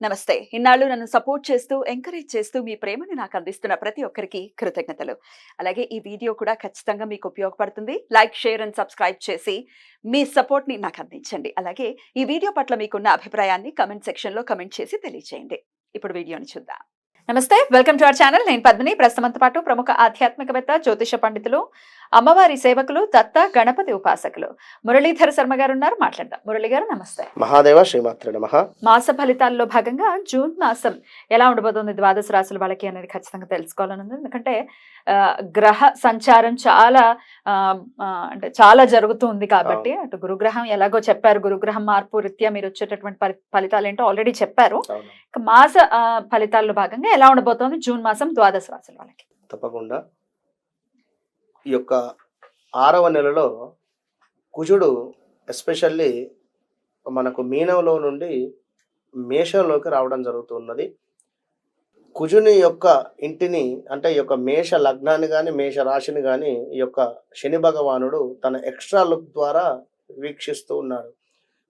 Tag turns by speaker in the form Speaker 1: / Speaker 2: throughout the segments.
Speaker 1: నమస్తే. ఇన్నాళ్ళు నన్ను సపోర్ట్ చేస్తూ, ఎంకరేజ్ చేస్తూ మీ ప్రేమని నాకు అందిస్తున్న ప్రతి ఒక్కరికి కృతజ్ఞతలు. అలాగే ఈ వీడియో కూడా ఖచ్చితంగా మీకు ఉపయోగపడుతుంది. లైక్, షేర్ అండ్ సబ్స్క్రైబ్ చేసి మీ సపోర్ట్‌ని నాకు అందించండి. అలాగే ఈ వీడియో పట్ల మీకున్న అభిప్రాయాన్ని కామెంట్ సెక్షన్‌లో కామెంట్ చేసి తెలియజేయండి. ఇప్పుడు వీడియోని చూద్దాం. నమస్తే. Welcome to our channel. నేను పద్మిని. ప్రస్తుతంతో పాటు ప్రముఖ ఆధ్యాత్మికవేత్త, జ్యోతిష పండితులు, అమ్మవారి సేవకులు, దత్త గణపతి ఉపాసకులు మురళీధర శర్మ గారు ఉన్నారు. మాట్లాడదాం. మురళి గారు నమస్తే.
Speaker 2: మహాదేవ శ్రీమాత్రే నమః.
Speaker 1: మాస ఫలితాల్లో భాగంగా జూన్ మాసం ఎలా ఉండబోతుంది ద్వాదశ రాశుల వాళ్ళకి అనేది ఖచ్చితంగా తెలుసుకోవాలని ఉంది. ఎందుకంటే గ్రహ సంచారం చాలా అంటే చాలా జరుగుతూ ఉంది కాబట్టి అటు గురుగ్రహం ఎలాగో చెప్పారు, గురుగ్రహం మార్పు రీత్యా మీరు వచ్చేటటువంటి ఫలితాలు ఏంటో ఆల్రెడీ చెప్పారు. మాస ఫలితాల్లో భాగంగా ఎలా ఉండబోతోంది జూన్ మాసం ద్వాదశ రాశుల వాళ్ళకి?
Speaker 2: తప్పకుండా ఈ యొక్క 6వ నెలలో కుజుడు ఎస్పెషల్లీ మనకు మీనంలో నుండి మేషంలోకి రావడం జరుగుతున్నది. కుజుని యొక్క ఇంటిని అంటే ఈ యొక్క మేష లగ్నాన్ని కానీ మేష రాశిని కానీ ఈ యొక్క శని భగవానుడు తన ఎక్స్ట్రా లుక్ ద్వారా వీక్షిస్తూ ఉన్నాడు.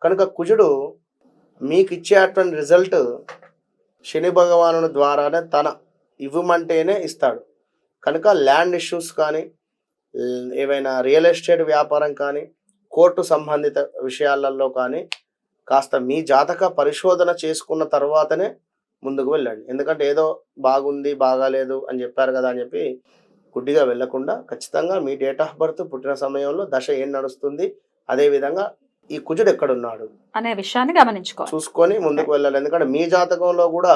Speaker 2: కనుక కుజుడు మీకు ఇచ్చేటువంటి రిజల్ట్ శని భగవానుడి ద్వారానే తన ఇవ్వమంటేనే ఇస్తాడు. కనుక ల్యాండ్ ఇష్యూస్ కానీ, ఏవైనా రియల్ ఎస్టేట్ వ్యాపారం కానీ, కోర్టు సంబంధిత విషయాలలో కానీ కాస్త మీ జాతక పరిశోధన చేసుకున్న తర్వాతనే ముందుకు వెళ్ళండి. ఎందుకంటే ఏదో బాగుంది బాగాలేదు అని చెప్పారు కదా అని చెప్పి గుడ్డిగా వెళ్ళకుండా ఖచ్చితంగా మీ డేట్ ఆఫ్ బర్త్, పుట్టిన సమయంలో దశ ఏం నడుస్తుంది, అదేవిధంగా ఈ కుజుడు ఎక్కడున్నాడు
Speaker 1: అనే విషయాన్ని
Speaker 2: చూసుకొని ముందుకు వెళ్ళాలి. ఎందుకంటే మీ జాతకంలో కూడా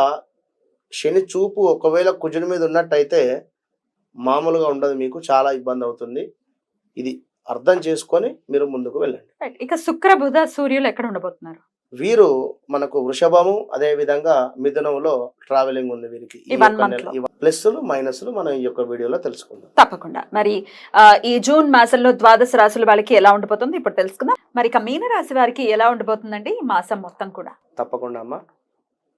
Speaker 2: శని చూపు ఒకవేళ కుజుడి మీద ఉన్నట్టయితే మామూలుగా ఉండదు, మీకు చాలా ఇబ్బంది అవుతుంది. ఇది అర్థం చేసుకొని మీరు ముందుకు వెళ్ళండి.
Speaker 1: ఇక శుక్ర బుధ సూర్యులు ఎక్కడ ఉండబోతున్నారు?
Speaker 2: వీరు మనకు వృషభము, అదే విధంగా మిథునంలో ట్రావెలింగ్ ఉంది వీరికి. ప్లస్లు మైనస్లు మనం ఈ యొక్క వీడియోలో తెలుసుకుందాం.
Speaker 1: తప్పకుండా. మరి ఈ జూన్ మాసంలో ద్వాదశ రాశుల వాళ్ళకి ఎలా ఉండబోతుంది ఇప్పుడు తెలుసుకుందాం. మరి ఇక మీన రాశి వారికి ఎలా ఉండబోతుందండి ఈ మాసం మొత్తం కూడా?
Speaker 2: తప్పకుండా అమ్మా.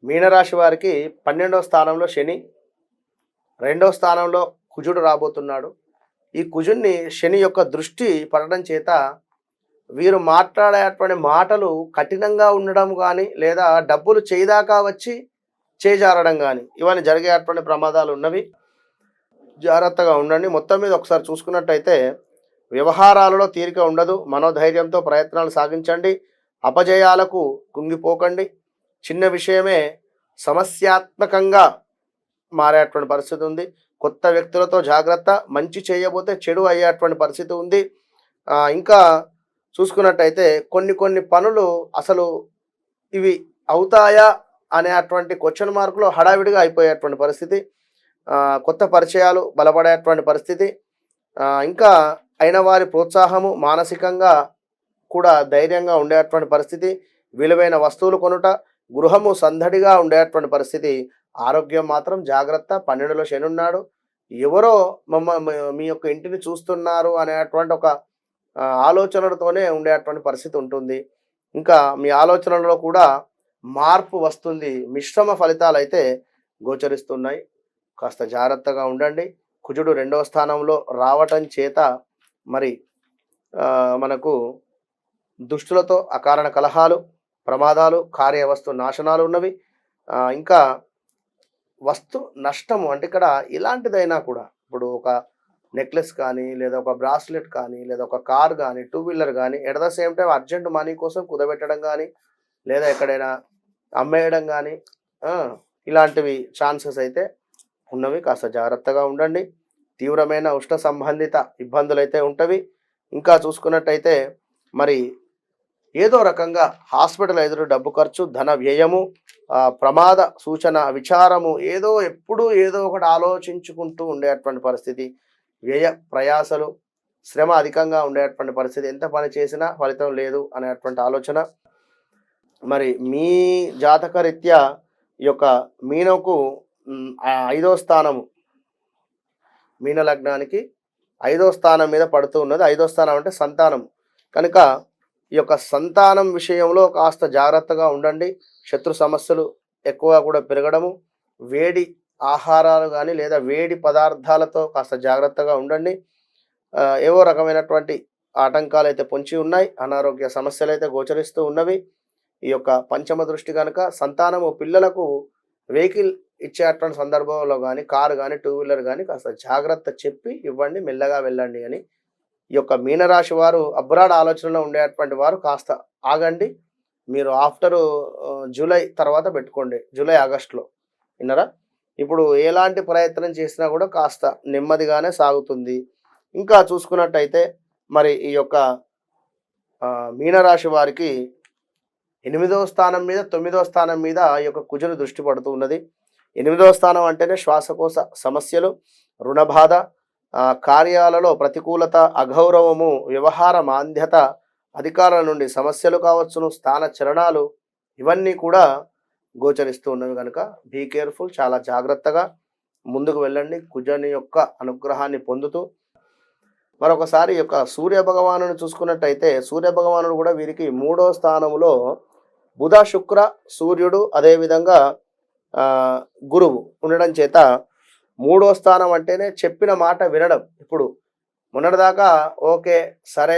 Speaker 2: మీనరాశి వారికి 12వ స్థానంలో శని, 2వ స్థానంలో కుజుడు రాబోతున్నాడు. ఈ కుజుడిని శని యొక్క దృష్టి పడడం చేత వీరు మాట్లాడేటువంటి మాటలు కఠినంగా ఉండడం కానీ, లేదా డబ్బులు చేయదాకా వచ్చి చేజారడం కానీ, ఇవన్నీ జరిగేటువంటి ప్రమాదాలు ఉన్నవి. జాగ్రత్తగా ఉండండి. మొత్తం మీద ఒకసారి చూసుకున్నట్టయితే వ్యవహారాలలో తీరిక ఉండదు. మనోధైర్యంతో ప్రయత్నాలు సాగించండి. అపజయాలకు కుంగిపోకండి. చిన్న విషయమే సమస్యాత్మకంగా మారేటువంటి పరిస్థితి ఉంది. కొత్త వ్యక్తులతో జాగ్రత్త. మంచి చేయబోతే చెడు అయ్యేటువంటి పరిస్థితి ఉంది. ఇంకా చూసుకున్నట్టయితే కొన్ని పనులు అసలు ఇవి అవుతాయా అనేటువంటి క్వశ్చన్ మార్కులో హడావిడిగా అయిపోయేటువంటి పరిస్థితి. కొత్త పరిచయాలు బలపడేటువంటి పరిస్థితి. ఇంకా అయిన వారి ప్రోత్సాహము, మానసికంగా కూడా ధైర్యంగా ఉండేటువంటి పరిస్థితి. విలువైన వస్తువులు కొనుట, గృహము సందడిగా ఉండేటువంటి పరిస్థితి. ఆరోగ్యం మాత్రం జాగ్రత్త. 12లో శని ఉన్నాడు. ఎవరో మీ యొక్క ఇంటిని చూస్తున్నారు అనేటువంటి ఒక ఆలోచనలతోనే ఉండేటువంటి పరిస్థితి ఉంటుంది. ఇంకా మీ ఆలోచనలలో కూడా మార్పు వస్తుంది. మిశ్రమ ఫలితాలు అయితే గోచరిస్తున్నాయి. కాస్త జాగ్రత్తగా ఉండండి. కుజుడు 2వ స్థానంలో రావటం చేత మరి మనకు దుష్టులతో అకారణ కలహాలు, ప్రమాదాలు, కార్యవస్తు నాశనాలు ఉన్నవి. ఇంకా వస్తు నష్టము అంటే ఇక్కడ ఇలాంటిదైనా కూడా, ఇప్పుడు ఒక నెక్లెస్ కానీ, లేదా ఒక బ్రాస్లెట్ కానీ, లేదా ఒక కార్ కానీ, 2 వీలర్ కానీ, at the same time urgent money కోసం కుదబెట్టడం కానీ, లేదా ఎక్కడైనా అమ్మేయడం కానీ, ఇలాంటివి ఛాన్సెస్ అయితే ఉన్నవి. కాస్త జాగ్రత్తగా ఉండండి. తీవ్రమైన ఉష్ణ సంబంధిత ఇబ్బందులు అయితే ఉంటవి. ఇంకా చూసుకున్నట్టయితే మరి ఏదో రకంగా హాస్పిటల్ ఎదురు డబ్బు ఖర్చు, ధన వ్యయము, ప్రమాద సూచన, విచారము, ఎప్పుడూ ఏదో ఒకటి ఆలోచించుకుంటూ ఉండేటువంటి పరిస్థితి. వ్యయ ప్రయాసలు, శ్రమ అధికంగా ఉండేటువంటి పరిస్థితి. ఎంత పని చేసినా ఫలితం లేదు అనేటువంటి ఆలోచన. మరి మీ జాతక రీత్యా ఈ యొక్క మీనకు 5వ స్థానము, మీన లగ్నానికి 5వ స్థానం మీద పడుతూ ఉన్నది. 5వ స్థానం అంటే సంతానం. కనుక ఈ యొక్క సంతానం విషయంలో కాస్త జాగ్రత్తగా ఉండండి. శత్రు సమస్యలు ఎక్కువ కూడా పెరగడము, వేడి ఆహారాలు కానీ లేదా వేడి పదార్థాలతో కాస్త జాగ్రత్తగా ఉండండి. ఏవో రకమైనటువంటి ఆటంకాలు అయితే పొంచి ఉన్నాయి. అనారోగ్య సమస్యలు అయితే గోచరిస్తూ ఉన్నవి. ఈ యొక్క పంచమ దృష్టి కనుక సంతానము పిల్లలకు వెహికల్ ఇచ్చేటువంటి సందర్భంలో కానీ కారు కానీ టూ వీలర్ కానీ కాస్త జాగ్రత్త చెప్పి ఇవ్వండి, మెల్లగా వెళ్ళండి అని. ఈ యొక్క మీనరాశి వారు అబ్రాడ్ ఆలోచనలో ఉండేటువంటి వారు కాస్త ఆగండి. మీరు ఆఫ్టర్ జూలై తర్వాత పెట్టుకోండి, జూలై ఆగస్టులో, విన్నారా. ఇప్పుడు ఎలాంటి ప్రయత్నం చేసినా కూడా కాస్త నెమ్మదిగానే సాగుతుంది. ఇంకా చూసుకున్నట్టయితే మరి ఈ యొక్క మీనరాశి వారికి 8వ స్థానం మీద 9వ స్థానం మీద ఈ యొక్క కుజుని దృష్టి పడుతూ ఉన్నది. 8వ స్థానం అంటేనే శ్వాసకోశ సమస్యలు, రుణబాధ, కార్యాలలో ప్రతికూలత, అగౌరవము, వ్యవహార మాంద్యత, అధికారుల నుండి సమస్యలు కావచ్చును, స్థాన చలనాలు, ఇవన్నీ కూడా గోచరిస్తూ ఉన్నవి కనుక బీ కేర్ఫుల్, చాలా జాగ్రత్తగా ముందుకు వెళ్ళండి కుజుని యొక్క అనుగ్రహాన్ని పొందుతూ. మరొకసారి ఈ యొక్క సూర్య భగవానుని చూసుకున్నట్టయితే సూర్య భగవానుడు కూడా వీరికి 3వ స్థానములో బుధ, శుక్ర, సూర్యుడు, అదేవిధంగా గురువు ఉండడం చేత 3వ స్థానం అంటేనే చెప్పిన మాట వినడం. ఇప్పుడు మొన్నటిదాకా ఓకే సరే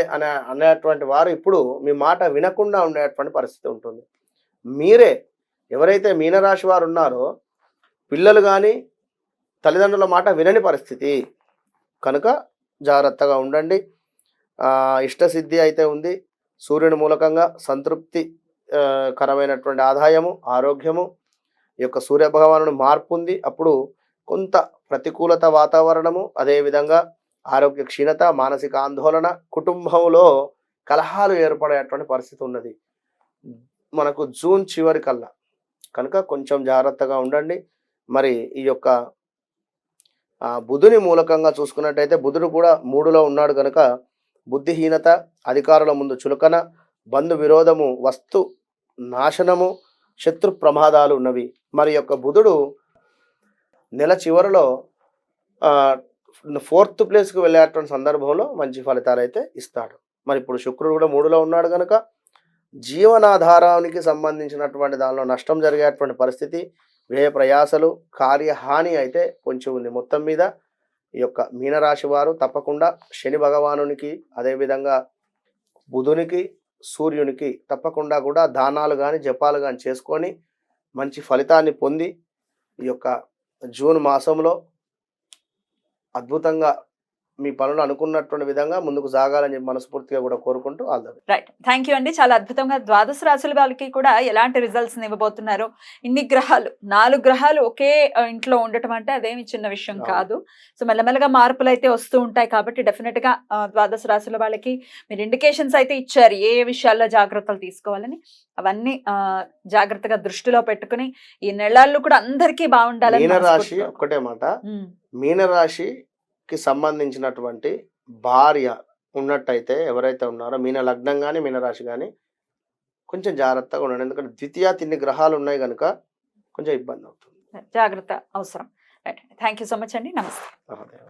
Speaker 2: అనేటువంటి వారు ఇప్పుడు మీ మాట వినకుండా ఉండేటువంటి పరిస్థితి ఉంటుంది. మీరే ఎవరైతే మీనరాశి వారు ఉన్నారో పిల్లలు కానీ తల్లిదండ్రుల మాట వినని పరిస్థితి కనుక జాగ్రత్తగా ఉండండి. ఇష్టసిద్ధి అయితే ఉంది. సూర్యుని మూలకంగా సంతృప్తి కరమైనటువంటి ఆదాయము, ఆరోగ్యము, ఈ యొక్క సూర్య భగవానుడు మార్పు ఉంది. అప్పుడు కొంత ప్రతికూలత వాతావరణము, అదేవిధంగా ఆరోగ్య క్షీణత, మానసిక ఆందోళన, కుటుంబంలో కలహాలు ఏర్పడేటువంటి పరిస్థితి ఉన్నది మనకు జూన్ చివరి కల్లా కనుక కొంచెం జాగ్రత్తగా ఉండండి. మరి ఈ యొక్క బుధుని మూలకంగా చూసుకున్నట్టయితే బుధుడు కూడా 3లో ఉన్నాడు కనుక బుద్ధిహీనత, అధికారుల ముందు చులకన, బంధు విరోధము, వస్తు నాశనము, శత్రు ప్రమాదాలు ఉన్నవి. మరి యొక్క బుధుడు నెల చివరిలో 4th ప్లేస్కి వెళ్ళేటువంటి సందర్భంలో మంచి ఫలితాలు అయితే ఇస్తాడు. మరి ఇప్పుడు శుక్రుడు కూడా 3లో ఉన్నాడు కనుక జీవనాధారానికి సంబంధించినటువంటి దానిలో నష్టం జరిగేటువంటి పరిస్థితి, వ్యయ ప్రయాసలు, కార్యహాని అయితే కొంచెం ఉంది. మొత్తం మీద ఈ యొక్క మీనరాశి వారు తప్పకుండా శని భగవానునికి, అదేవిధంగా బుధునికి, సూర్యునికి తప్పకుండా కూడా దానాలు కానీ జపాలు కానీ చేసుకొని మంచి ఫలితాన్ని పొంది ఈ యొక్క జూన్ మాసంలో అద్భుతంగా మీ పనులు అనుకున్నటువంటి విధంగా ముందుకు సాగాలని చెప్పి మనస్ఫూర్తిగా కూడా కోరుకుంటూ all the best.
Speaker 1: Right, thank you అండి. చాలా అద్భుతంగా ద్వాదశ రాశుల వాళ్ళకి కూడా ఎలాంటి రిజల్ట్స్ ఇవ్వబోతున్నారు. ఇన్ని గ్రహాలు 4 గ్రహాలు ఒకే ఇంట్లో ఉండటం అంటే అదేమి చిన్న విషయం కాదు. సో మెల్లమెల్లగా మార్పులు అయితే వస్తూ ఉంటాయి కాబట్టి డెఫినెట్ గా ద్వాదశ రాశుల వాళ్ళకి మీరు ఇండికేషన్స్ అయితే ఇచ్చారు ఏ విషయాల్లో జాగ్రత్తలు తీసుకోవాలని. అవన్నీ జాగ్రత్తగా దృష్టిలో పెట్టుకుని ఈ నెలల్లో కూడా అందరికీ బాగుండాలని.
Speaker 2: మీనరాశి ఒకటే మాట, మీనరాశి కి సంబంధించినటువంటి భార్య ఉన్నట్టయితే ఎవరైతే ఉన్నారో మీన లగ్నం కానీ మీనరాశి కానీ కొంచెం జాగ్రత్తగా ఉండండి. ఎందుకంటే ద్వితీయ 3 గ్రహాలు ఉన్నాయి కనుక కొంచెం ఇబ్బంది అవుతుంది.
Speaker 1: జాగ్రత్త అవసరం. Right, thank you so much అండి. నమస్తే.